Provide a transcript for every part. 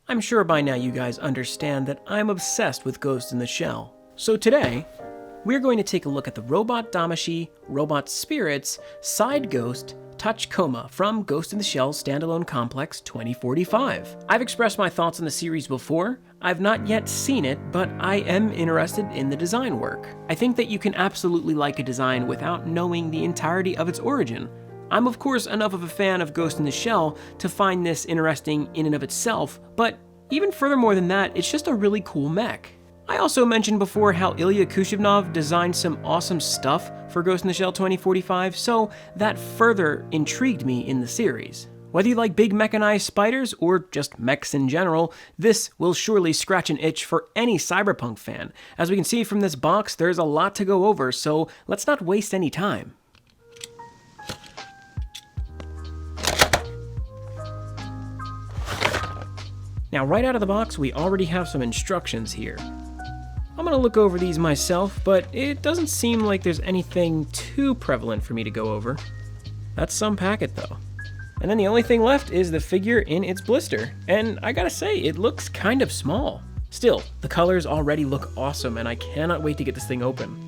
I'm sure by now you guys understand that I'm obsessed with Ghost in the Shell. So today, we're going to take a look at the Robot Damashi, Robot Spirits, Side Ghost, Tachikoma from Ghost in the Shell Standalone Complex 2045. I've expressed my thoughts on the series before. I've not yet seen it, but I am interested in the design work. I think that you can absolutely like a design without knowing the entirety of its origin. I'm of course enough of a fan of Ghost in the Shell to find this interesting in and of itself, but even furthermore than that, it's just a really cool mech. I also mentioned before how Ilya Kushevnov designed some awesome stuff for Ghost in the Shell 2045, so that further intrigued me in the series. Whether you like big mechanized spiders or just mechs in general, this will surely scratch an itch for any cyberpunk fan. As we can see from this box, there's a lot to go over, so let's not waste any time. Now, right out of the box, we already have some instructions here. I'm gonna look over these myself, but it doesn't seem like there's anything too prevalent for me to go over. That's some packet though. And then the only thing left is the figure in its blister, and I gotta say, it looks kind of small. Still, the colors already look awesome, and I cannot wait to get this thing open.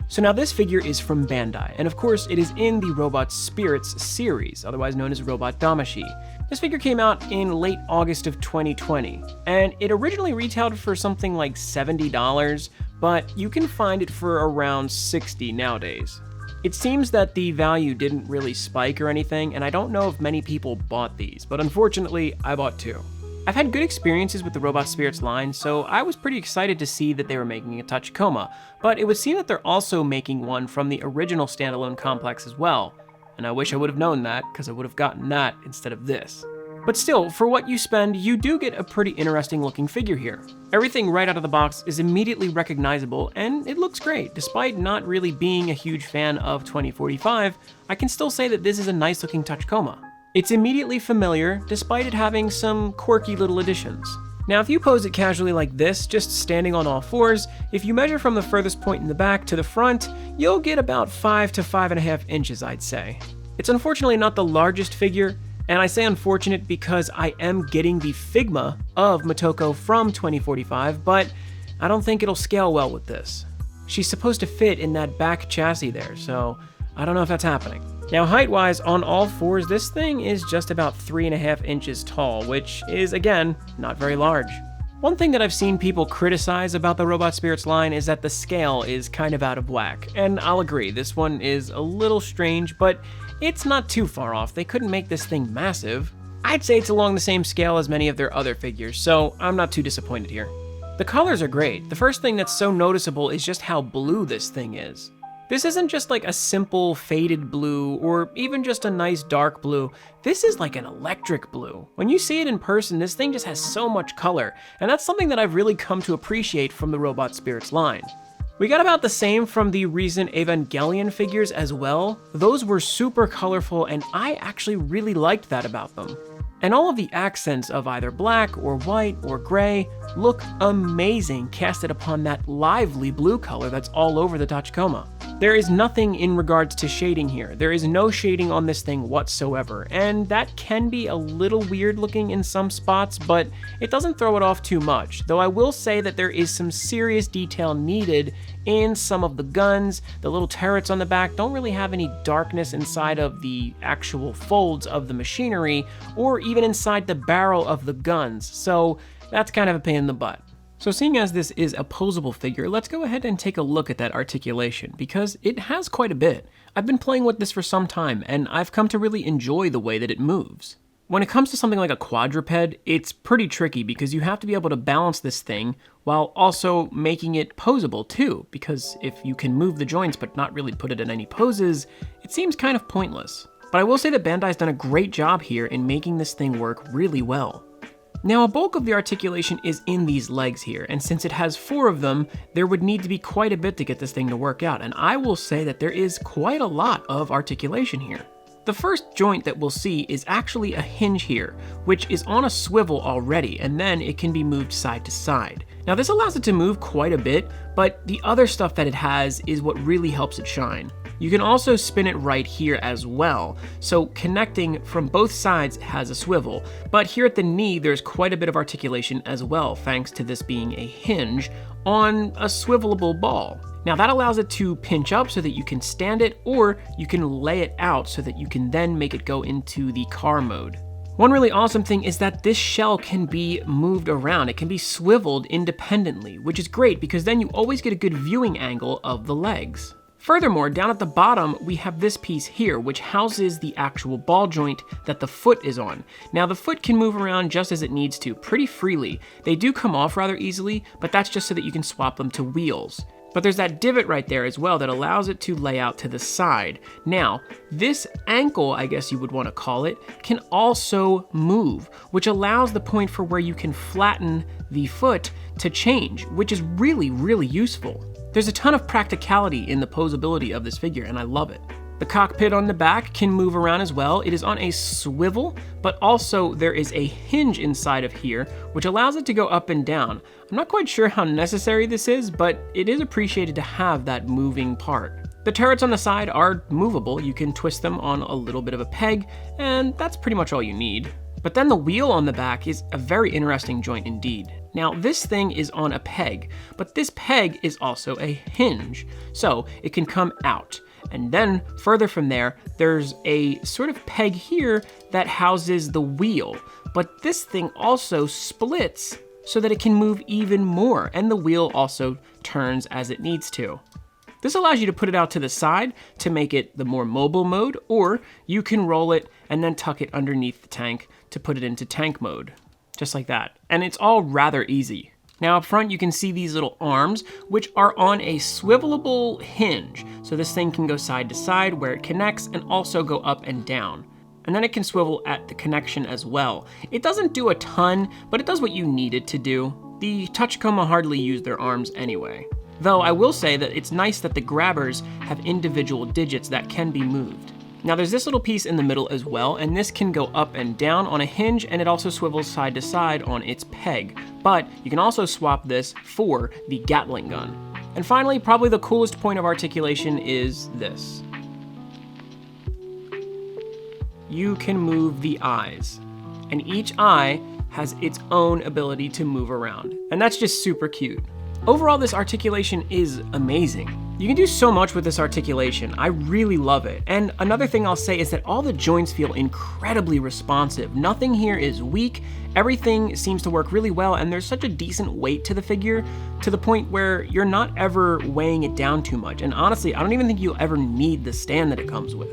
So now this figure is from Bandai, and of course it is in the Robot Spirits series, otherwise known as Robot Damashi. This figure came out in late August of 2020, and it originally retailed for something like $70, but you can find it for around $60 nowadays. It seems that the value didn't really spike or anything, and I don't know if many people bought these, but unfortunately I bought two. I've had good experiences with the Robot Spirits line, so I was pretty excited to see that they were making a Tachikoma, but it would seem that they're also making one from the original standalone complex as well, and I wish I would have known that, because I would have gotten that instead of this. But still, for what you spend, you do get a pretty interesting looking figure here. Everything right out of the box is immediately recognizable, and it looks great. Despite not really being a huge fan of 2045, I can still say that this is a nice looking Tachikoma. It's immediately familiar, despite it having some quirky little additions. Now, if you pose it casually like this, just standing on all fours, if you measure from the furthest point in the back to the front, you'll get about 5 to 5.5 inches, I'd say. It's unfortunately not the largest figure, and I say unfortunate because I am getting the Figma of Motoko from 2045, but I don't think it'll scale well with this. She's supposed to fit in that back chassis there, so I don't know if that's happening. Now, height-wise, on all fours, this thing is just about 3.5 inches tall, which is, again, not very large. One thing that I've seen people criticize about the Robot Spirits line is that the scale is kind of out of whack, and I'll agree, this one is a little strange, but it's not too far off. They couldn't make this thing massive. I'd say it's along the same scale as many of their other figures, so I'm not too disappointed here. The colors are great. The first thing that's so noticeable is just how blue this thing is. This isn't just like a simple faded blue or even just a nice dark blue. This is like an electric blue. When you see it in person, this thing just has so much color, and that's something that I've really come to appreciate from the Robot Spirits line. We got about the same from the recent Evangelion figures as well. Those were super colorful, and I actually really liked that about them. And all of the accents of either black or white or gray look amazing casted upon that lively blue color that's all over the Tachikoma. There is nothing in regards to shading here. There is no shading on this thing whatsoever, and that can be a little weird looking in some spots, but it doesn't throw it off too much, though I will say that there is some serious detail needed in some of the guns. The little turrets on the back don't really have any darkness inside of the actual folds of the machinery, or even inside the barrel of the guns, so that's kind of a pain in the butt. So seeing as this is a posable figure, let's go ahead and take a look at that articulation, because it has quite a bit. I've been playing with this for some time, and I've come to really enjoy the way that it moves. When it comes to something like a quadruped, it's pretty tricky because you have to be able to balance this thing while also making it posable too, because if you can move the joints but not really put it in any poses, it seems kind of pointless. But I will say that Bandai's done a great job here in making this thing work really well. Now, a bulk of the articulation is in these legs here, and since it has 4 of them, there would need to be quite a bit to get this thing to work out, and I will say that there is quite a lot of articulation here. The first joint that we'll see is actually a hinge here, which is on a swivel already, and then it can be moved side to side. Now, this allows it to move quite a bit, but the other stuff that it has is what really helps it shine. You can also spin it right here as well, so connecting from both sides has a swivel, but here at the knee there's quite a bit of articulation as well, thanks to this being a hinge on a swivelable ball. Now that allows it to pinch up so that you can stand it, or you can lay it out so that you can then make it go into the car mode. One really awesome thing is that this shell can be moved around. It can be swiveled independently, which is great because then you always get a good viewing angle of the legs. Furthermore, down at the bottom, we have this piece here, which houses the actual ball joint that the foot is on. Now, the foot can move around just as it needs to, pretty freely. They do come off rather easily, but that's just so that you can swap them to wheels. But there's that divot right there as well that allows it to lay out to the side. Now, this ankle, I guess you would want to call it, can also move, which allows the point for where you can flatten the foot to change, which is really, really useful. There's a ton of practicality in the posability of this figure, and I love it. The cockpit on the back can move around as well. It is on a swivel, but also there is a hinge inside of here, which allows it to go up and down. I'm not quite sure how necessary this is, but it is appreciated to have that moving part. The turrets on the side are movable. You can twist them on a little bit of a peg, and that's pretty much all you need. But then the wheel on the back is a very interesting joint indeed. Now, this thing is on a peg, but this peg is also a hinge, so it can come out. And then further from there, there's a sort of peg here that houses the wheel. But this thing also splits so that it can move even more, and the wheel also turns as it needs to. This allows you to put it out to the side to make it the more mobile mode, or you can roll it and then tuck it underneath the tank to put it into tank mode, just like that. And it's all rather easy. Now up front, you can see these little arms, which are on a swivelable hinge. So this thing can go side to side where it connects and also go up and down. And then it can swivel at the connection as well. It doesn't do a ton, but it does what you need it to do. The Tachikoma hardly use their arms anyway. Though I will say that it's nice that the grabbers have individual digits that can be moved. Now there's this little piece in the middle as well, and this can go up and down on a hinge, and it also swivels side to side on its peg. But you can also swap this for the Gatling gun. And finally, probably the coolest point of articulation is this. You can move the eyes, and each eye has its own ability to move around, and that's just super cute. Overall, this articulation is amazing. You can do so much with this articulation. I really love it. And another thing I'll say is that all the joints feel incredibly responsive. Nothing here is weak. Everything seems to work really well, and there's such a decent weight to the figure to the point where you're not ever weighing it down too much. And honestly, I don't even think you'll ever need the stand that it comes with.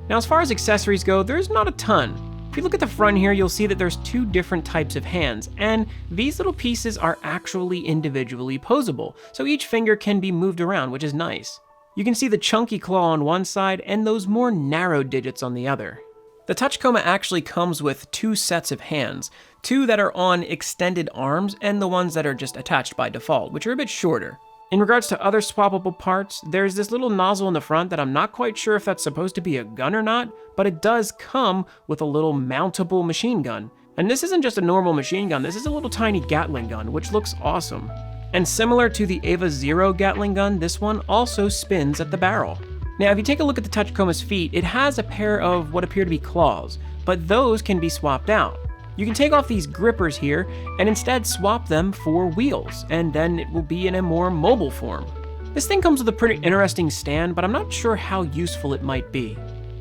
Now, as far as accessories go, there's not a ton. If you look at the front here, you'll see that there's two different types of hands, and these little pieces are actually individually posable, so each finger can be moved around, which is nice. You can see the chunky claw on one side and those more narrow digits on the other. The Tachikoma actually comes with two sets of hands, two that are on extended arms and the ones that are just attached by default, which are a bit shorter. In regards to other swappable parts, there's this little nozzle in the front that I'm not quite sure if that's supposed to be a gun or not, but it does come with a little mountable machine gun. And this isn't just a normal machine gun, this is a little tiny Gatling gun, which looks awesome. And similar to the Eva Zero Gatling gun, this one also spins at the barrel. Now, if you take a look at the Tachikoma's feet, it has a pair of what appear to be claws, but those can be swapped out. You can take off these grippers here and instead swap them for wheels, and then it will be in a more mobile form. This thing comes with a pretty interesting stand, but I'm not sure how useful it might be.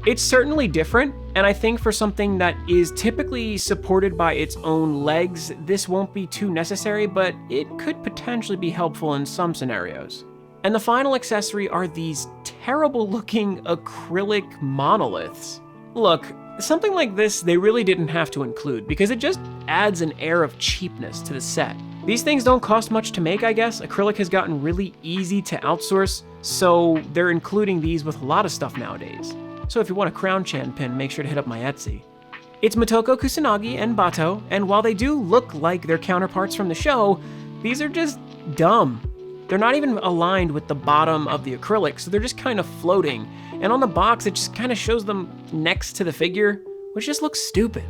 It's certainly different, and I think for something that is typically supported by its own legs, this won't be too necessary, but it could potentially be helpful in some scenarios. And the final accessory are these terrible looking acrylic monoliths. Look, something like this they really didn't have to include because it just adds an air of cheapness to the set. These things don't cost much to make, I guess. Acrylic has gotten really easy to outsource, so they're including these with a lot of stuff nowadays. So if you want a Crown Chan pin, make sure to hit up my Etsy. It's Motoko Kusanagi and Bato, and while they do look like their counterparts from the show, these are just dumb. They're not even aligned with the bottom of the acrylic, so they're just kind of floating. And on the box, it just kind of shows them next to the figure, which just looks stupid.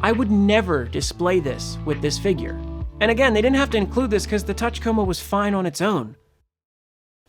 I would never display this with this figure. And again, they didn't have to include this because the Tachikoma was fine on its own.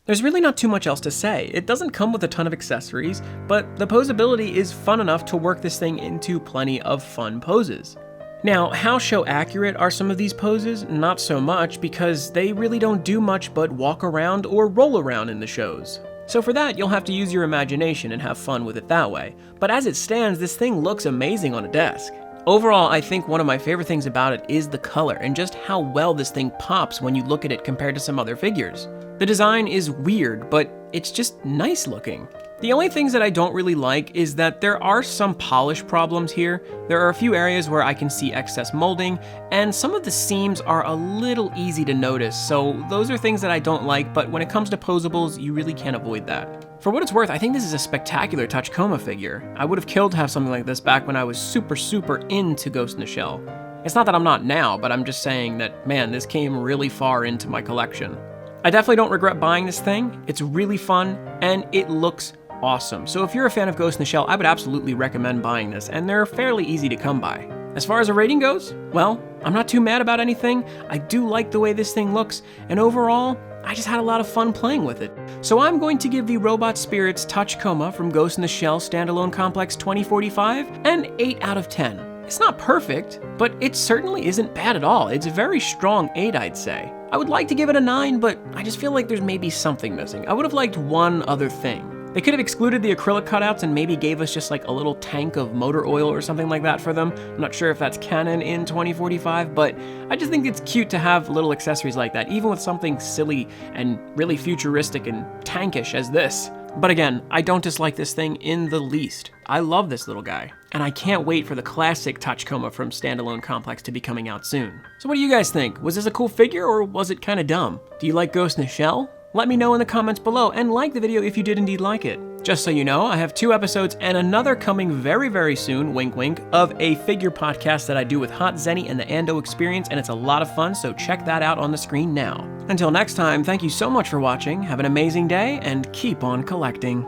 There's really not too much else to say. It doesn't come with a ton of accessories, but the posability is fun enough to work this thing into plenty of fun poses. Now, how show accurate are some of these poses? Not so much, because they really don't do much but walk around or roll around in the shows. So for that, you'll have to use your imagination and have fun with it that way. But as it stands, this thing looks amazing on a desk. Overall, I think one of my favorite things about it is the color and just how well this thing pops when you look at it compared to some other figures. The design is weird, but it's just nice looking. The only things that I don't really like is that there are some polish problems here. There are a few areas where I can see excess molding, and some of the seams are a little easy to notice, so those are things that I don't like, but when it comes to posables, you really can't avoid that. For what it's worth, I think this is a spectacular Tachikoma figure. I would have killed to have something like this back when I was super into Ghost in the Shell. It's not that I'm not now, but I'm just saying that, man, this came really far into my collection. I definitely don't regret buying this thing. It's really fun, and it looks awesome. So if you're a fan of Ghost in the Shell, I would absolutely recommend buying this, and they're fairly easy to come by. As far as a rating goes, well, I'm not too mad about anything. I do like the way this thing looks, and overall, I just had a lot of fun playing with it. So I'm going to give the Robot Spirits Tachikoma from Ghost in the Shell Standalone Complex 2045 an 8 out of 10. It's not perfect, but it certainly isn't bad at all. It's a very strong 8, I'd say. I would like to give it a 9, but I just feel like there's maybe something missing. I would have liked one other thing. They could have excluded the acrylic cutouts and maybe gave us just like a little tank of motor oil or something like that for them. I'm not sure if that's canon in 2045, but I just think it's cute to have little accessories like that, even with something silly and really futuristic and tankish as this. But again, I don't dislike this thing in the least. I love this little guy, and I can't wait for the classic Tachikoma from Standalone Complex to be coming out soon. So what do you guys think? Was this a cool figure, or was it kinda dumb? Do you like Ghost in the Shell? Let me know in the comments below, and like the video if you did indeed like it. Just so you know, I have 2 episodes and another coming very soon, wink wink, of a figure podcast that I do with Hot Zenny and the Ando Experience, and it's a lot of fun, so check that out on the screen now. Until next time, thank you so much for watching, have an amazing day, and keep on collecting.